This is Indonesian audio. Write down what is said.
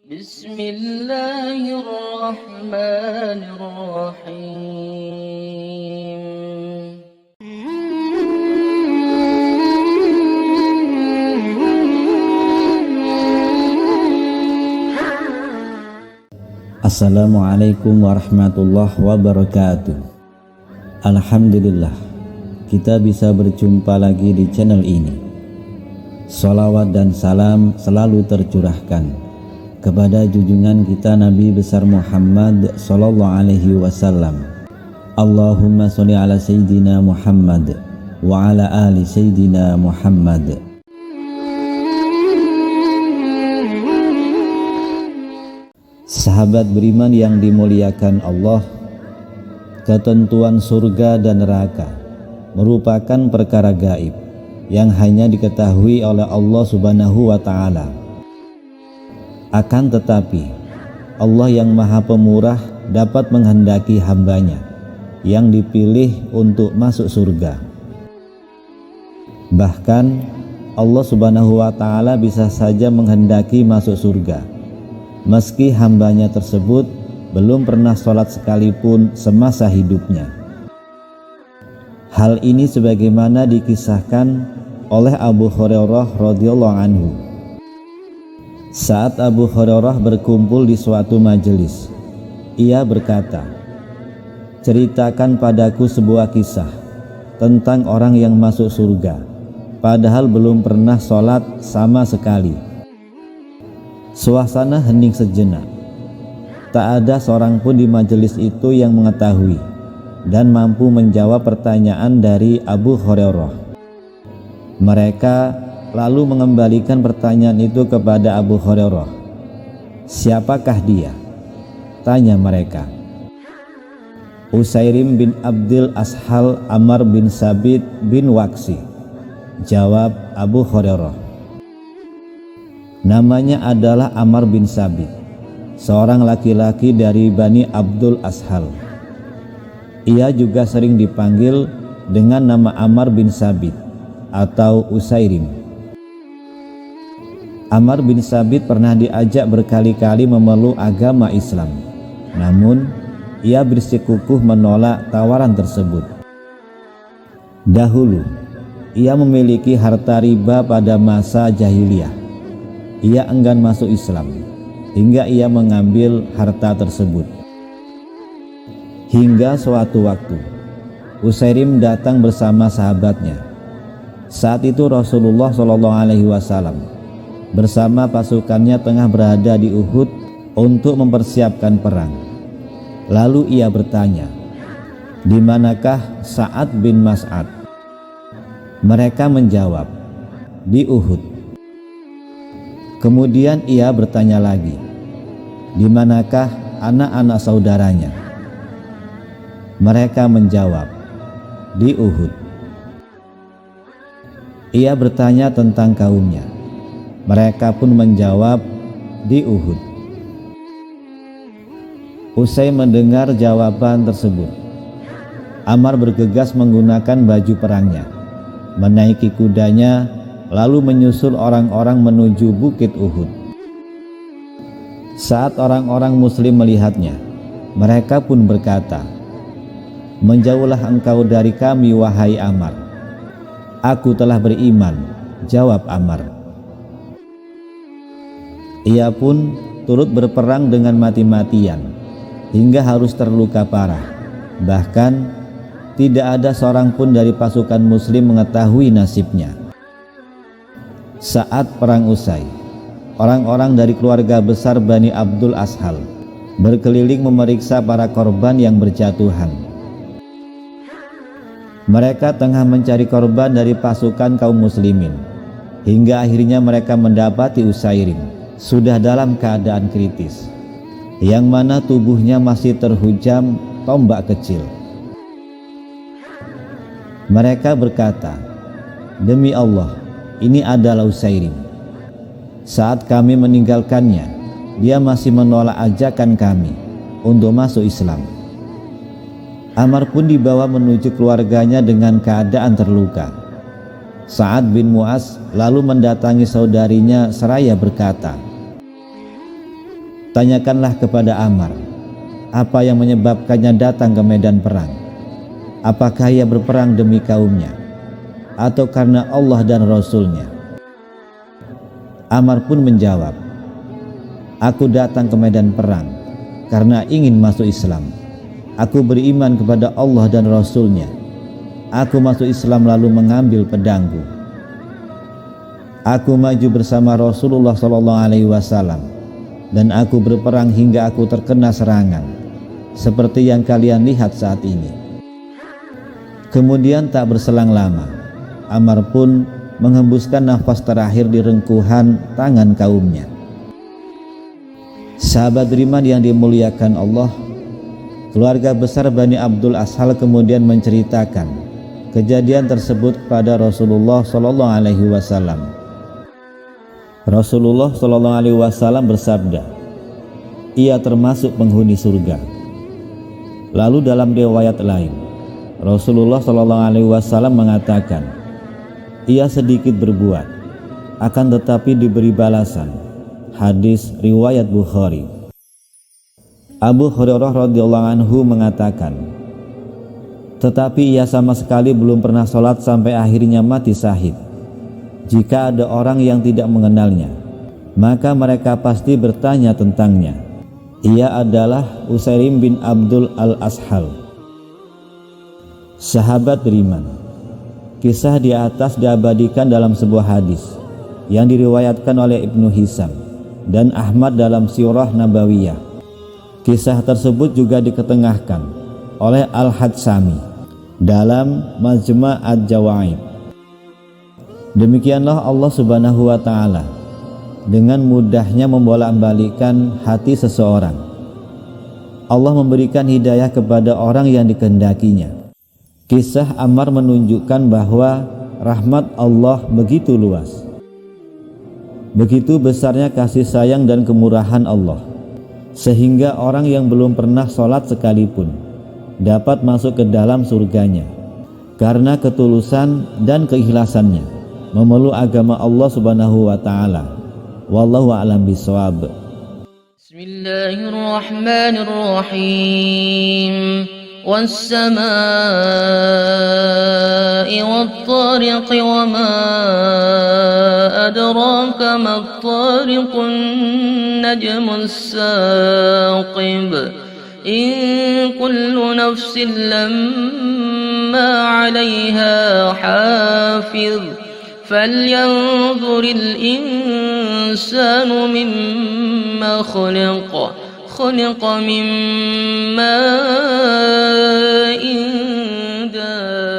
Bismillahirrahmanirrahim. Assalamualaikum warahmatullahi wabarakatuh. Alhamdulillah, kita bisa berjumpa lagi di channel ini. Sholawat dan salam selalu tercurahkan kepada junjungan kita Nabi besar Muhammad sallallahu alaihi wasallam. Allahumma sholli ala sayyidina Muhammad wa ala ali sayyidina Muhammad. Sahabat beriman yang dimuliakan Allah, ketentuan surga dan neraka merupakan perkara gaib yang hanya diketahui oleh Allah Subhanahu wa Ta'ala. Akan tetapi, Allah yang Maha Pemurah dapat menghendaki hambanya yang dipilih untuk masuk surga. Bahkan, Allah Subhanahu wa Ta'ala bisa saja menghendaki masuk surga meski hambanya tersebut belum pernah sholat sekalipun semasa hidupnya. Hal ini sebagaimana dikisahkan oleh Abu Hurairah radhiyallahu anhu. Saat Abu Hurairah berkumpul di suatu majelis, ia berkata, "Ceritakan padaku sebuah kisah tentang orang yang masuk surga padahal belum pernah sholat sama sekali." Suasana hening sejenak. Tak ada seorang pun di majelis itu yang mengetahui dan mampu menjawab pertanyaan dari Abu Hurairah. Mereka lalu mengembalikan pertanyaan itu kepada Abu Hurairah. "Siapakah dia?" tanya mereka. "Usairim bin Abdul Ashal Ammar bin Sabit bin Waqsi," jawab Abu Hurairah. Namanya adalah Ammar bin Sabit, seorang laki-laki dari Bani Abdul Ashal. Ia juga sering dipanggil dengan nama Ammar bin Sabit atau Usairim. Ammar bin Sabit pernah diajak berkali-kali memeluk agama Islam, namun ia bersikukuh menolak tawaran tersebut. Dahulu, ia memiliki harta riba pada masa jahiliyah. Ia enggan masuk Islam hingga ia mengambil harta tersebut. Hingga suatu waktu Usairim datang bersama sahabatnya. Saat itu Rasulullah SAW bersama pasukannya tengah berada di Uhud untuk mempersiapkan perang. Lalu ia bertanya, "Di manakah Sa'ad bin Mas'ad?" Mereka menjawab, "Di Uhud." Kemudian ia bertanya lagi, "Di manakah anak-anak saudaranya?" Mereka menjawab, "Di Uhud." Ia bertanya tentang kaumnya. Mereka pun menjawab, "Di Uhud." Usai mendengar jawaban tersebut, Ammar bergegas menggunakan baju perangnya, menaiki kudanya, lalu menyusul orang-orang menuju Bukit Uhud. Saat orang-orang muslim melihatnya, mereka pun berkata, "Menjauhlah engkau dari kami, wahai Ammar." "Aku telah beriman," jawab Ammar. Ia pun turut berperang dengan mati-matian hingga harus terluka parah. Bahkan tidak ada seorang pun dari pasukan muslim mengetahui nasibnya. Saat perang usai, orang-orang dari keluarga besar Bani Abdul Ashal berkeliling memeriksa para korban yang berjatuhan. Mereka tengah mencari korban dari pasukan kaum muslimin, hingga akhirnya mereka mendapati Usairim sudah dalam keadaan kritis, yang mana tubuhnya masih terhujam tombak kecil. Mereka berkata, "Demi Allah, ini adalah Usairim. Saat kami meninggalkannya, dia masih menolak ajakan kami untuk masuk Islam." Ammar pun dibawa menuju keluarganya dengan keadaan terluka. Sa'ad bin Mu'az lalu mendatangi saudarinya seraya berkata, Tanyakanlah kepada Ammar, apa yang menyebabkannya datang ke medan perang. Apakah ia berperang demi kaumnya, atau karena Allah dan Rasulnya? Ammar pun menjawab, aku datang ke medan perang karena ingin masuk Islam. Aku beriman kepada Allah dan Rasulnya. Aku masuk Islam lalu mengambil pedangku. Aku maju bersama Rasulullah SAW dan aku berperang hingga aku terkena serangan seperti yang kalian lihat saat ini. Kemudian tak berselang lama, Ammar pun menghembuskan nafas terakhir di rengkuhan tangan kaumnya. Sahabat beriman yang dimuliakan Allah, keluarga besar Bani Abdul Ashal kemudian menceritakan kejadian tersebut kepada Rasulullah SAW. Rasulullah SAW bersabda, ia termasuk penghuni surga. Lalu dalam riwayat lain, Rasulullah SAW mengatakan, ia sedikit berbuat, akan tetapi diberi balasan. Hadis riwayat Bukhari. Abu Hurairah radhiyallahu anhu mengatakan, tetapi ia sama sekali belum pernah sholat sampai akhirnya mati syahid. Jika ada orang yang tidak mengenalnya, maka mereka pasti bertanya tentangnya. Ia adalah Usairim bin Abdul al-Ashal, sahabat beriman. Kisah di atas diabadikan dalam sebuah hadis yang diriwayatkan oleh Ibnu Hisam dan Ahmad dalam Sirah Nabawiyah. Kisah tersebut juga diketengahkan oleh Al-Hadsami dalam Majma' Ad-Jawaid. Demikianlah Allah Subhanahu wa Ta'ala dengan mudahnya membolak-balikkan hati seseorang. Allah memberikan hidayah kepada orang yang dikehendakinya. Kisah Ammar menunjukkan bahwa rahmat Allah begitu luas. Begitu besarnya kasih sayang dan kemurahan Allah, sehingga orang yang belum pernah sholat sekalipun dapat masuk ke dalam surganya karena ketulusan dan keikhlasannya memeluk agama Allah Subhanahu wa Ta'ala. Wallahu a'lam bishawab. Bismillahirrahmanirrahim. Was-samaa'i wat-tariq wa ma adraka mat-tariqun najmus saqib. In kullu nafsin lamma 'alayha hafiz. فلينظر الإنسان مما خلق من ماء دافق